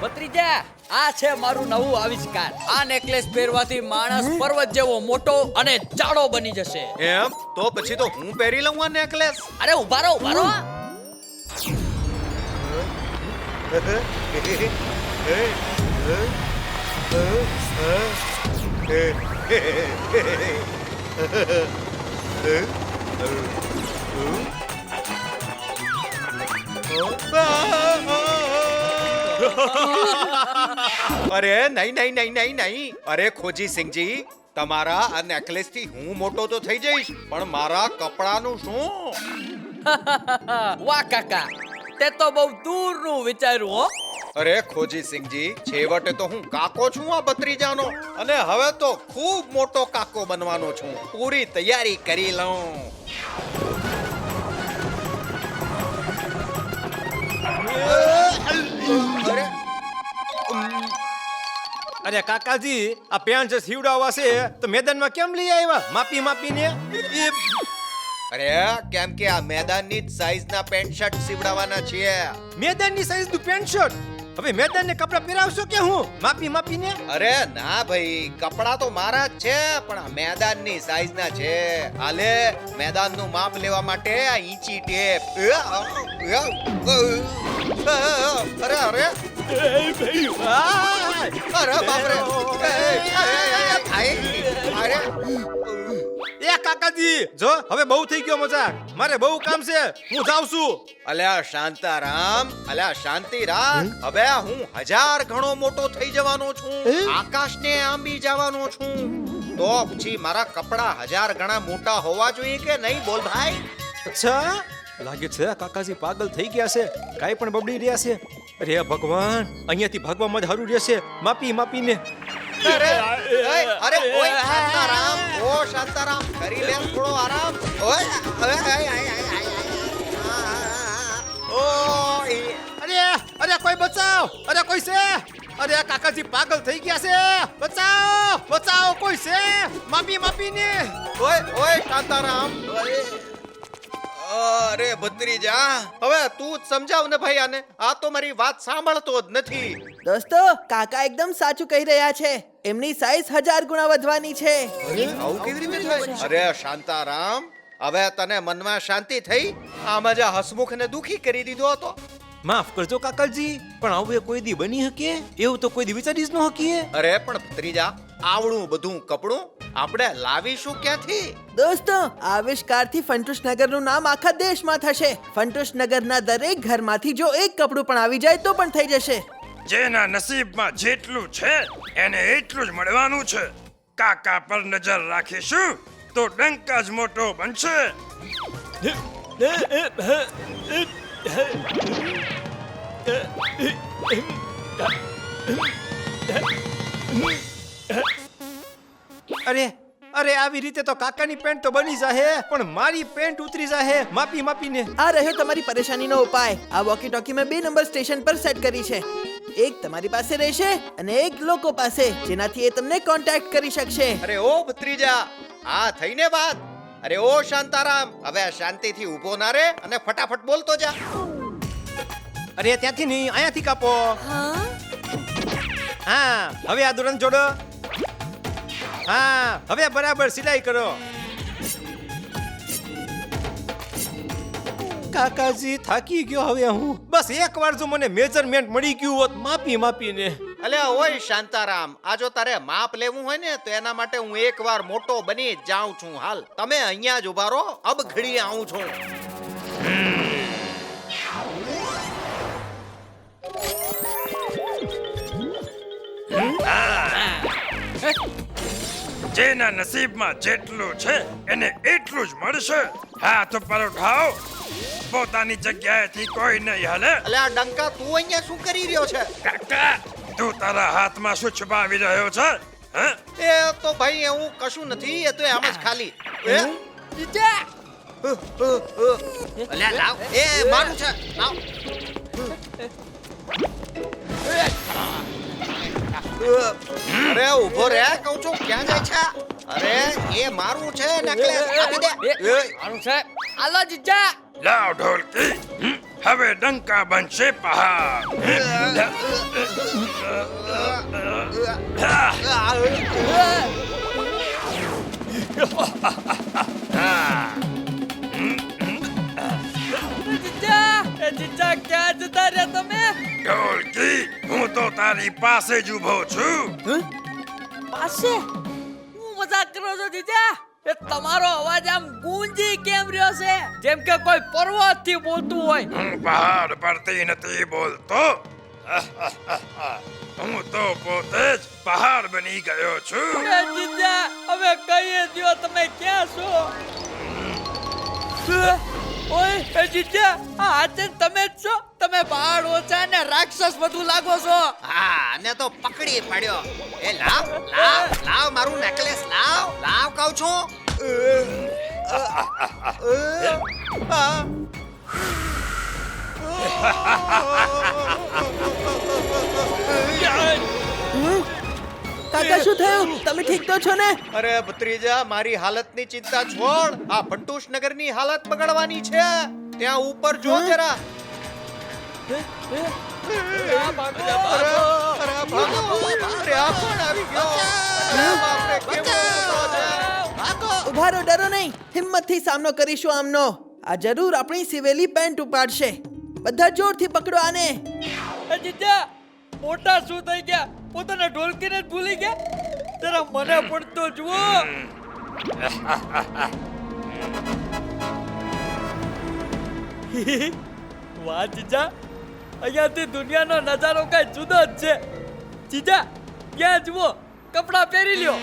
ભત્રીજા, આ છે મારું નવું આવિષ્કાર. આ નેકલેસ પહેરવાથી માણસ પર્વત જેવો મોટો અને જાડો બની જશે. એમ તો પછી તો હું પહેરી લઉં આ નેકલેસ. અરે ઉભા રહો, ઉભા રહો. અરે નહીં નહીં નહીં નહીં નહીં. અરે ખોજી સિંહજી, તમારા આ નેકલેસ થી હું મોટો તો થઈ જઈશ, પણ મારા કપડાનું શું? વાહ કાકા, તે તો બહુ દૂરનું વિચાર્યું હો. અરે ખોજી સિંહજી, છેવટે તો હું કાકો છું આ ભત્રીજાનો, અને હવે તો ખૂબ મોટો કાકો બનવાનો છું. પૂરી તૈયારી કરી લઉં. અરે કાકાજી, આ પેન્ટ જે સીવડાવવા છે તો મેદાનમાં કેમ લઈ આવ્યા માપી માપીને? અરે કેમ કે આ મેદાનની જ સાઈઝના પેન્ટ શર્ટ સીવડાવવાના છીએ. મેદાનની સાઈઝનું પેન્ટ શર્ટ? હવે મેદાનને કપડાં પહેરાવશો કે હું માપી માપીને? અરે ના ભાઈ, કપડા તો મારા જ છે, પણ આ મેદાનની સાઈઝના છે. હાલે મેદાનનું માપ લેવા માટે આ ઈંચી ટેપ. અરે અરે અરે બાપરે. અરે એ કાકાજી, જો હવે બહુ થઈ ગયો મજાક. મારે બહુ કામ છે, હું જાઉં છું. અલ્યા શાંતારામ, અલ્યા શાંતિ રાખ. હવે હું 1000 ગણો મોટો થઈ જવાનો છું, આકાશને આંબી જવાનો છું. તો પછી મારા કપડા 1000 ગણા મોટા હોવા જોઈએ કે નહીં? બોલ ભાઈ. અચ્છા, લાગે છે કાકાજી પાગલ થઈ ગયા છે, કાઈ પણ બબડી રહ્યા છે. અરે ભગવાન, અહીંયાથી ભાગવામાં જ હારું રહેશે માપી માપીને. અરે અરે ઓય શાંતારામ, ઓ શાંતારામ, કરી લે થોડો આરામ. ઓય અરે અરે કોઈ બચાવ, અરે કોઈ છે? અરે કાકાજી પાગલ થઈ ગયા છે, બચાવ બચાવ, કોઈ છે? માપી માપીને. ઓય શાંતારામ. અરે ભત્રીજા, હવે તું જ સમજાવ ને ભાઈ આને. આ તો મારી વાત સાંભળતો જ નથી. દોસ્તો, કાકા એકદમ સાચું કહી રહ્યા છે. એમની સાઈઝ 1000 ગુણા વધવાની છે. આવું કેવી રીતે થાય? અરે શાંતારામ, હવે તને મનમાં શાંતિ થઈ? આમાં જ હસમુખને દુખી કરી દીધો હતો. માફ કરજો કાકાજી, પણ આવું કોઈ દી બની શકે? એવું તો કોઈ દી વિચારી જ ન શકીએ. અરે પણ ભત્રીજા, આવડું બધું કપડું આપણે લાવીશું ક્યાંથી? દોસ્તો, આવિષ્કારથી ફંટુશનગરનું નામ આખા દેશમાં થશે. ફંટુશનગરના દરેક ઘરમાંથી જો એક કપડું પણ આવી જાય તો પણ થઈ જશે. જેના નસીબમાં જેટલું છે એને એટલું જ મળવાનું છે. કાકા પર નજર રાખીશું તો ડંકા જ મોટો બનશે. અરે અરે, આવી રીતે તો કાકાની પેન્ટ તો બની જાહે, પણ મારી પેન્ટ ઉતરી જાહે માપી માપીને. આ રહ્યો તમારી પરેશાનીનો ઉપાય. આ વોકી ટોકી મેં 2 નંબર સ્ટેશન પર સેટ કરી છે. એક તમારી પાસે રહેશે અને એક લોકો પાસે, જેનાથી એ તમને કોન્ટેક્ટ કરી શકશે. અરે ઓ ભત્રીજા, આ થઈને વાત. અરે ઓ શાંતારામ, હવે શાંતિથી ઊભો ના રે અને ફટાફટ બોલતો જા. અરે ત્યાંથી નહીં, અહીંયાથી કાપો. હા, હવે આ દોરન જોડો. હા, હવે બરાબર સિલાઈ કરો. કાકાજી થાકી ગયો હવે હું. બસ એકવાર જો મને મેજરમેન્ટ મળી ગયું હોત માપી માપીને. અલ્યા ઓય શાંતારામ, આ જો તારે માપ લેવું હોય ને તો એના માટે હું એકવાર મોટો બની જ જાઉં છું. હાલ તમે અહીંયા જ ઉભા રહો, અબ ઘડી આવું છું. જેના નસીબમાં જેટલું છે એને એટલું જ મળશે. હાથ ઉપર ઉઠાવો, પોતાની જગ્યાએથી કોઈ નહીં હાલે. અલ્યા ડંકા, તું અહીંયા શું કરી રહ્યો છે? કાકા, તું તારા હાથમાં શું છુપાવી રહ્યો છે? હે? એ તો ભાઈ એવું કશું નથી, એ તો આમ જ ખાલી. અલ્યા લાવ, એ મારું છે, લાવ. અરે ઊભો રે, કહું છું, ક્યાં જાય છે? અરે એ મારું છે નેકલેસ, આપી દે. મારું છે. આલો જીજા. લાવ ઢોલકી. હવે ડંકા બનશે પહાડ. જીજા એ જીજા ક્યાં જતા રહ્યા તમે ઢોલકી હું તો તારી પાસે જ ઊભો છું પાસે હું મજાક કરો છો જીજા એ તમારો અવાજ આમ ગૂંજી કેમ રહ્યો છે જેમ કે કોઈ પર્વત થી બોલતું હોય હું પહાડ પરથી નથી બોલતો હું તો પોતે જ પહાડ બની ગયો છું એ જીજા હવે કહીએ દ્યો તમે ક્યાં છો ઓય એ જીજા આ હાચે તમે જ છો તમે પહાડ ઓછા ને રાક્ષસ બધું લાગો છો હા અને તો પકડી પડ્યો એ લાવ લાવ લાવ મારું નેકલેસ લાવ લાવ કહું છું કાકા શું થયું તમે ઠીક તો છો ને અરે ભત્રીજા મારી હાલતની ચિંતા છોડ આ ફંટુશ નગરની હાલત બગાડવાની છે ત્યાં ઉપર જો જરા અરે ભાગો અરે આ પણ આવી ગયો અરે બાપ રે કેવો મોટો છે ઉભા રહો ડરો નહીં હિંમતથી સામનો કરીશું આમનો આ જરૂર આપણી સિવેલી પેન્ટ ઉપાડશે બધા જોરથી પકડો આને એ જીજા મોટા શું થઈ ગયા પોતાના ઢોલકીને જ ભૂલી ગયા જરા મને પણ તો જુઓ વાહ જીજા અહીંયાથી દુનિયાનો નજારો કઈ જુદો જ છે જીજા ક્યાં જુઓ કપડાં પહેરી લ્યો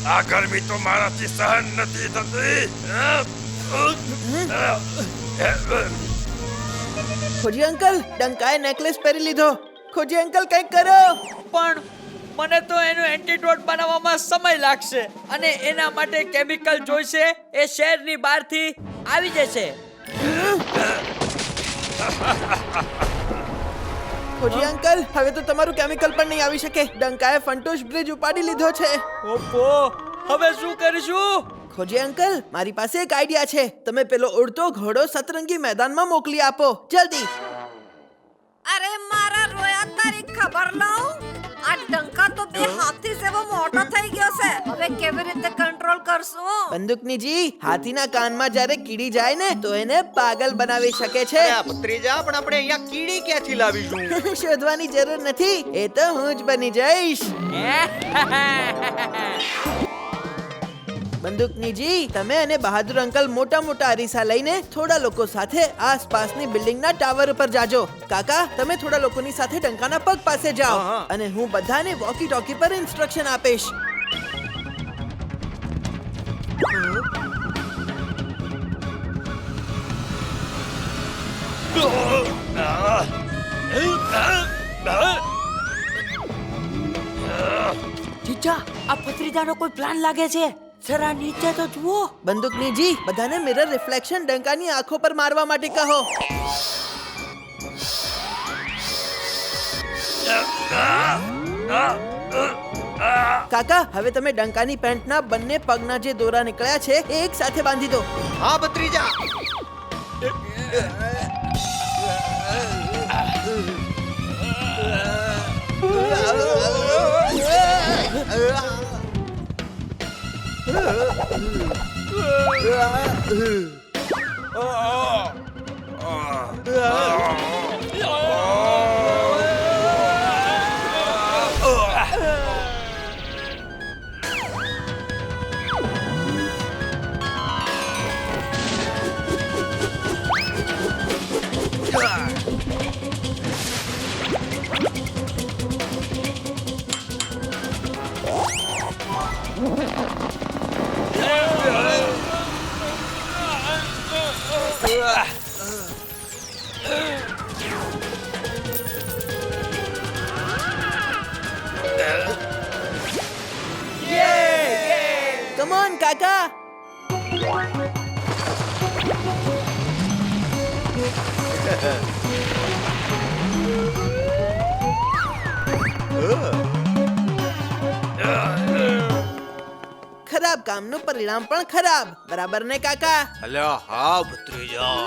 આ ગરમી તો મારાથી સહન નથી થતી ખોજી અંકલ ડંકાએ નેકલેસ પહેરી લીધો ખોજી અંકલ કંઈક કરો પણ મને તો એનું એન્ટીડોટ બનાવવામાં સમય લાગશે અને એના માટે કેમિકલ જોઈશે એ શહેરની બહારથી આવી જશે ખોજી અંકલ હવે તો તમારું કેમિકલ પણ નહીં આવી શકે ડંકાએ ફંટોશ બ્રિજ ઉપાડી લીધો છે ઓપો હવે શું કરીશું ખોજી અંકલ મારી પાસે એક આઈડિયા છે તમે પેલો ઉડતો ઘોડો સતરંગી મેદાનમાં મોકલી આપો જલ્દી અરે મારા રોયા તારી ખબર લઉં આ ડંકા તો બે હાથી જેવો મોટો થઈ ગયો છે હવે કેવી રીતે કંટ્રોલ કરશું બંદૂકનીજી હાથીના કાનમાં જ્યારે કીડી જાય ને તો એને પાગલ બનાવી શકે છે અરે આ ભત્રીજા પણ આપણે અહીંયા કીડી ક્યાંથી લાવીશું શોધવાની જરૂર નથી એ તો હું જ બની જઈશ બંદૂકનીજી તમે અને બહાદુર અંકલ મોટા મોટા અરીસા લઈને થોડા લોકો સાથે આસપાસની બિલ્ડિંગના ટાવર ઉપર જાજો કાકા તમે થોડા લોકોની સાથે ડંકાના પગ પાસે જાઓ હા. અને હું બધાને વોકી ટોકી પર ઇન્સ્ટ્રક્શન આપીશ જીજા આ ભત્રીજાનો કોઈ પ્લાન લાગે છે જરા નીચે તો જુઓ બંદૂકનીજી બધાને મિરર રિફ્લેક્શન ડંકાની આંખો પર મારવા માટે કહો કાકા હવે તમે ડંકાની પેન્ટના બંને પગના જે દોરા નીકળ્યા છે એ એક સાથે બાંધી દો હા ભત્રીજા કમ ઓન કાકા. ખરાબ કામનું પરિણામ પણ ખરાબ, બરાબર ને કાકા? અલ્યા હા ભત્રીજા.